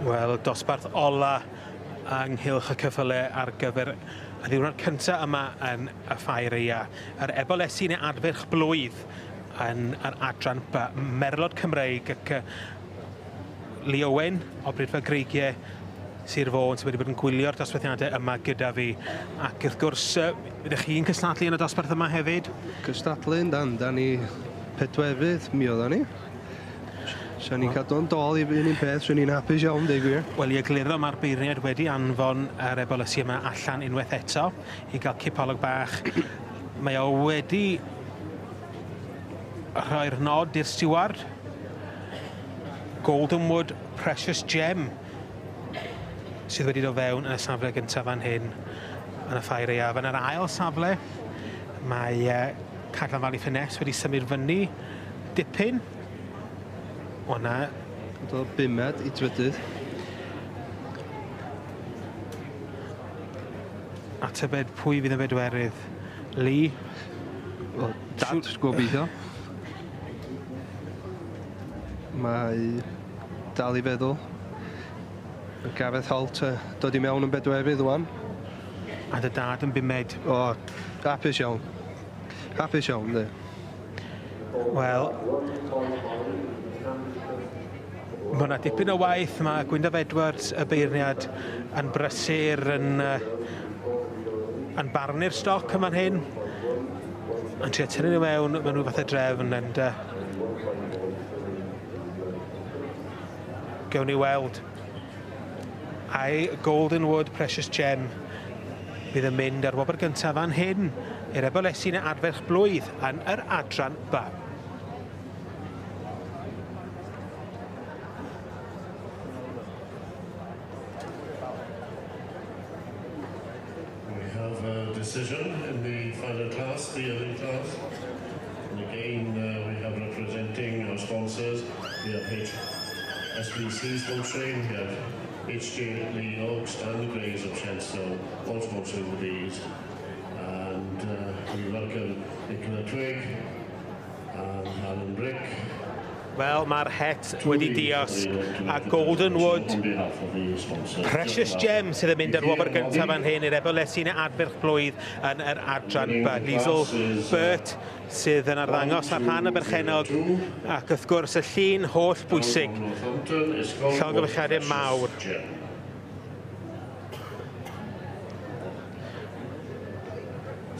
Wel, dosbarth ola ynghylch y cyffyle ar gyfer y ddiwrnod cyntaf yma yn y Ffair Eia. Yr ebolesu neu adferch blwydd yn yr adran Merlod Cymreig ac Lee Owen o Brydfa Greigiau Sir Fôn sydd wedi bod yn gwylio'r dosbarthiadau yma gyda fi. Ac wrth gwrs, ydych chi'n cystadlu yn y dosbarth yma hefyd? Cystadlu yn dan ni pedwefydd mi oedden ni. So ni'n cadw'n dol i un peth, so ni'n hapus iawn, dweud gwir. Wel, i egluro mae'r beirniad wedi anfon yr ebolysu yma allan unwaith eto i gael cipolwg bach. Mae o wedi rhoi'r nod i'r steward. Goldenwood Precious Gem sydd wedi dod fewn yn y safle gyntaf fan hyn yn y Ffair Eia. Yn yr ail safle, mae Cadlan Valley Finesse wedi symud fyny dipyn. O'na o bumed i drydydd. A tybed pwy fydd yn bedwerydd? Lee? O, dad, gobeithio. Mae dal i feddwl. Gareth Holt dod i mewn yn bedwerydd wan. A dy dad yn bumed? O, hapus iawn. Hapus iawn, de. Wel, mae yna dipyn o waith. Mae Gwyndaf Edwards, y beirniad, yn brysur, yn barnu'r stoc yma'n hyn. Yn trio tynnu nhw mewn, mae nhw fath o drefn. Gawn ni weld. A'i Goldenwood Precious Gem bydd yn mynd ar wobr gyntaf fan hyn i'r ebolesu neu adferch blwydd yn yr adran ba. Decision in the final class, the early class. And again, we have representing our sponsors. We have SBC sponsoring, we have HJ Lee Oaks and the Grays of Shenstone, all sponsoring the bees. And we welcome Nicola Twig and Alan Brick. Wel, mae'r het wedi dios a Goldenwood Precious Gem sydd yn mynd ar wobr gyntaf fan hyn i'r ebolesu neu adferch blwydd yn yr adran ba. Liesl Burt sydd yn arddangos ar rhan y berchenog ac wrth gwrs y llun holl bwysig. Llongyfarchiadau mawr.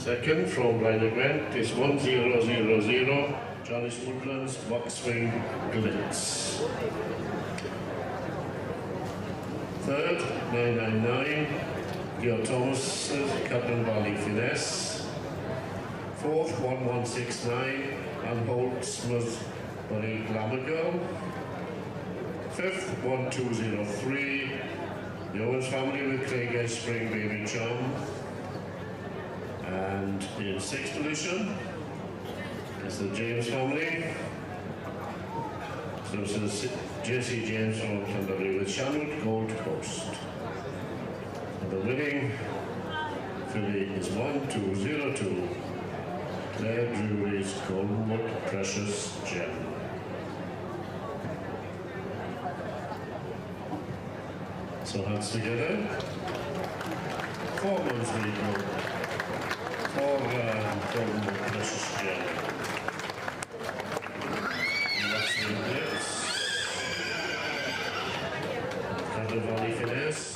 Second from Blaenau Gwent is 1000. Janice Woodlands, Boxwing, Glitz. Third, 999, Geo Thomas, Cadlan Valley Finesse. Fourth, 1169, Ann Holt, Smith, Marie Glamour. Fifth, 1203, the Owens family with Craig Edge Spring Baby Charm. And in sixth position, it's the James family. So this is J.C. James from Canterbury with Shanwood Gold Coast. And the winning filly is 1202. Claire Drury's Goldenwood Precious Gem. So hands together. 4 months legal for Goldenwood Precious Gem. Cadlan Valley Finesse.